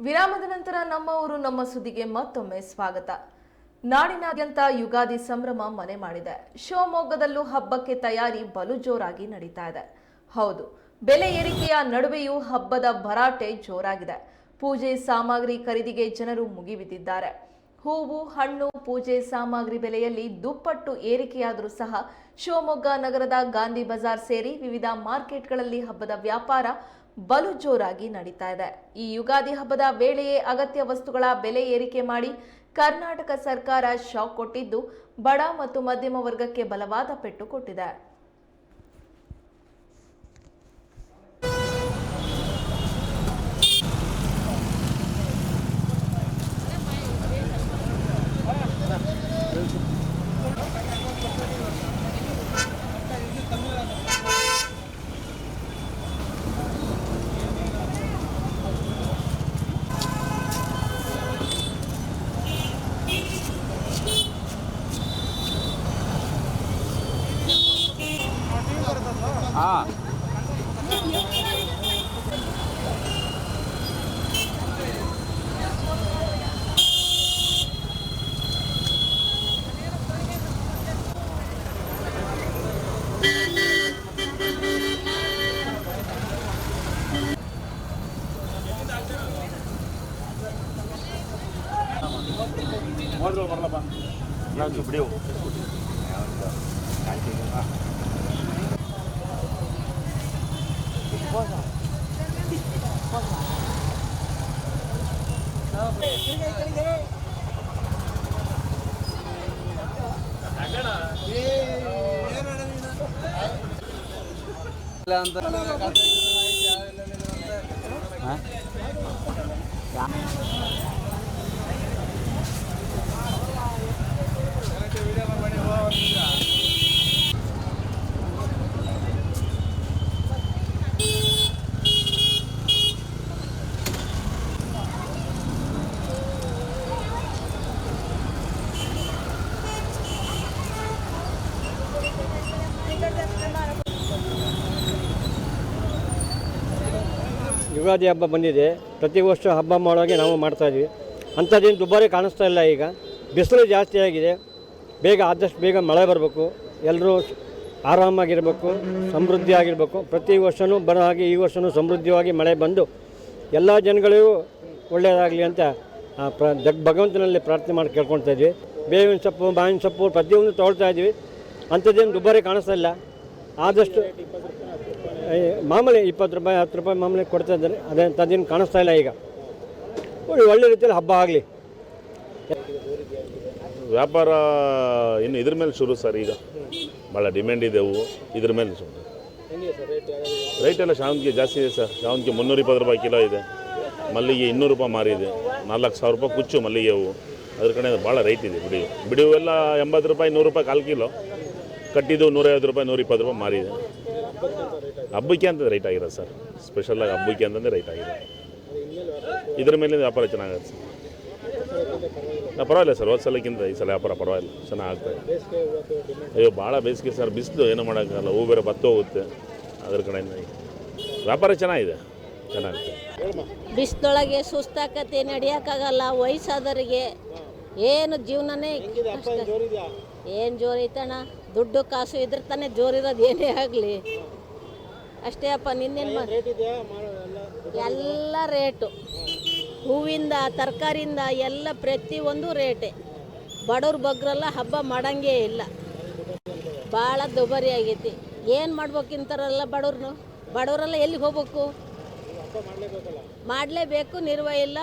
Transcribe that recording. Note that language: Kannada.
ವಿರಾಮದ ನಂತರ ನಮ್ಮ ಊರು ನಮ್ಮ ಸುದ್ದಿಗೆ ಮತ್ತೊಮ್ಮೆ ಸ್ವಾಗತ. ನಾಡಿನಾದ್ಯಂತ ಯುಗಾದಿ ಸಂಭ್ರಮ ಮನೆ ಮಾಡಿದೆ. ಶಿವಮೊಗ್ಗದಲ್ಲೂ ಹಬ್ಬಕ್ಕೆ ತಯಾರಿ ಬಲು ಜೋರಾಗಿ ನಡೀತಾ ಇದೆ. ಹೌದು, ಬೆಲೆ ಏರಿಕೆಯ ನಡುವೆಯೂ ಹಬ್ಬದ ಭರಾಟೆ ಜೋರಾಗಿದೆ. ಪೂಜೆ ಸಾಮಗ್ರಿ ಖರೀದಿಗೆ ಜನರು ಮುಗಿಬಿದ್ದಿದ್ದಾರೆ. ಹೂವು, ಹಣ್ಣು, ಪೂಜೆ ಸಾಮಗ್ರಿ ಬೆಲೆಯಲ್ಲಿ ದುಪ್ಪಟ್ಟು ಏರಿಕೆಯಾದರೂ ಸಹ ಶಿವಮೊಗ್ಗ ನಗರದ ಗಾಂಧಿ ಬಜಾರ್ ಸೇರಿ ವಿವಿಧ ಮಾರ್ಕೆಟ್ಗಳಲ್ಲಿ ಹಬ್ಬದ ವ್ಯಾಪಾರ ಬಲು ಜೋರಾಗಿ ನಡೀತಾ ಇದೆ. ಈ ಯುಗಾದಿ ಹಬ್ಬದ ವೇಳೆಯೇ ಅಗತ್ಯ ವಸ್ತುಗಳ ಬೆಲೆ ಏರಿಕೆ ಮಾಡಿ ಕರ್ನಾಟಕ ಸರ್ಕಾರ ಶಾಕ್ ಕೊಟ್ಟಿದ್ದು ಬಡ ಮತ್ತು ಮಧ್ಯಮ ವರ್ಗಕ್ಕೆ ಬಲವಾದ ಪೆಟ್ಟು ಕೊಟ್ಟಿದೆ. ಯುಗಾದಿ ಹಬ್ಬ ಬಂದಿದೆ. ಪ್ರತಿ ವರ್ಷ ಹಬ್ಬ ಮಾಡೋಗೆ ನಾವು ಮಾಡ್ತಾಯಿದ್ವಿ. ಅಂಥದ್ದೇನು ದುಬಾರಿ ಕಾಣಿಸ್ತಾ ಇಲ್ಲ. ಈಗ ಬಿಸಿಲು ಜಾಸ್ತಿ ಆಗಿದೆ. ಆದಷ್ಟು ಬೇಗ ಮಳೆ ಬರಬೇಕು, ಎಲ್ಲರೂ ಆರಾಮಾಗಿರಬೇಕು, ಸಮೃದ್ಧಿ ಆಗಿರಬೇಕು. ಪ್ರತಿ ವರ್ಷವೂ ಬರೋ ಹಾಗೆ ಈ ವರ್ಷವೂ ಸಮೃದ್ಧವಾಗಿ ಮಳೆ ಬಂದು ಎಲ್ಲ ಜನಗಳಿಗೂ ಒಳ್ಳೆಯದಾಗಲಿ ಅಂತ ಭಗವಂತನಲ್ಲಿ ಪ್ರಾರ್ಥನೆ ಮಾಡಿ ಕೇಳ್ಕೊಳ್ತಾ ಇದ್ವಿ. ಬೇವಿನ ಸೊಪ್ಪು, ಮಾವಿನ ಸೊಪ್ಪು ಪ್ರತಿಯೊಂದು ತೊಗೊಳ್ತಾ ಇದ್ವಿ. ಅಂಥದ್ದೇನು ದುಬಾರಿ ಕಾಣಿಸ್ತಾ ಇಲ್ಲ. ಆದಷ್ಟು ಮಾಮೂಲಿ 20 ರೂಪಾಯಿ 10 ರೂಪಾಯಿ ಮಾಮೂಲಿ ಕೊಡ್ತಾ ಇದ್ದಾರೆ. ಅದೇನು ಕಾಣಿಸ್ತಾ ಇಲ್ಲ. ಈಗ ಒಳ್ಳೆ ರೀತಿಯಲ್ಲಿ ಹಬ್ಬ ಆಗಲಿ. ವ್ಯಾಪಾರ ಇನ್ನು ಇದ್ರ ಮೇಲೆ ಶುರು ಸರ್. ಈಗ ಭಾಳ ಡಿಮ್ಯಾಂಡ್ ಇದೆ ಹೂವು. ಇದ್ರ ಮೇಲೆ ಶುರು ರೇಟ್ ಎಲ್ಲ ಶಾವಂತಿಗೆ ಜಾಸ್ತಿ ಇದೆ ಸರ್. ಶಾವಂತಿಗೆ 320 ರೂಪಾಯಿ ಕಿಲೋ ಇದೆ. ಮಲ್ಲಿಗೆ 200 ರೂಪಾಯಿ ಮಾರಿದೆ. 4,000 ರೂಪಾಯಿ ಕುಚ್ಚು ಮಲ್ಲಿಗೆ ಹೂವು. ಅದ್ರ ಕಡೆ ಭಾಳ ರೇಟ್ ಇದೆ. ಬಿಡಿ ಹೂವೆಲ್ಲ 80 ರೂಪಾಯಿ 100 ರೂಪಾಯಿ ಕಾಲು ಕಿಲೋ. ಕಟ್ಟಿದ್ದು 150 ರೂಪಾಯಿ 120 ರೂಪಾಯಿ ಮಾರಿದೆ. ಹಬ್ಬಕ್ಕೆ ಅಂತ ರೈಟ್ ಆಗಿರೋದು ಸರ್. ಸ್ಪೆಷಲಾಗಿ ಹಬ್ಬಕ್ಕೆ ಅಂತಂದರೆ ರೈಟ್ ಆಗಿದೆ. ಇದ್ರ ಮೇಲೆ ವ್ಯಾಪಾರ ಚೆನ್ನಾಗುತ್ತೆ ಸರ್. ಪರವಾಗಿಲ್ಲ ಸರ್, ಹೋದ ಸಲಕ್ಕಿಂತ ಈ ಸಲ ವ್ಯಾಪಾರ ಪರವಾಗಿಲ್ಲ, ಚೆನ್ನಾಗ್ತದೆ. ಅಯ್ಯೋ ಭಾಳ ಬೇಸಿಗೆ ಸರ್, ಬಿಸಿಲು ಏನೂ ಮಾಡೋಕ್ಕಾಗಲ್ಲ. ಹೂ ಬೇರೆ ಬತ್ತು ಹೋಗುತ್ತೆ. ಅದ್ರ ಕಡೆಯಿಂದ ವ್ಯಾಪಾರ ಚೆನ್ನಾಗಿದೆ, ಚೆನ್ನಾಗುತ್ತೆ. ಬಿಸಿಲೊಳಗೆ ಸುಸ್ತಾಕತೆ, ನಡೆಯೋಕ್ಕಾಗಲ್ಲ. ವಯಸ್ಸಾದವರಿಗೆ ಏನು ಜೀವನನೇ ಏನು ಜೋರೈತಣ್ಣ. ದುಡ್ಡು ಕಾಸು ಇದ್ರೆ ತಾನೇ ಜೋರಿರೋದು. ಏನೇ ಆಗಲಿ ಅಷ್ಟೇ ಅಪ್ಪ. ನಿನ್ನೇನು ಎಲ್ಲ ರೇಟು, ಹೂವಿಂದ ತರಕಾರಿಯಿಂದ ಎಲ್ಲ ಪ್ರತಿಯೊಂದು ರೇಟೆ. ಬಡವ್ರ ಬಗ್ರೆಲ್ಲ ಹಬ್ಬ ಮಾಡೋಂಗೇ ಇಲ್ಲ. ಭಾಳ ದುಬಾರಿ ಆಗೈತಿ. ಏನು ಮಾಡ್ಬೇಕಿಂತಾರಲ್ಲ ಬಡವ್ರನ್ನು. ಬಡವರೆಲ್ಲ ಎಲ್ಲಿಗೆ ಹೋಗ್ಬೇಕು? ಮಾಡಲೇಬೇಕು, ನಿರ್ವಹ ಇಲ್ಲ.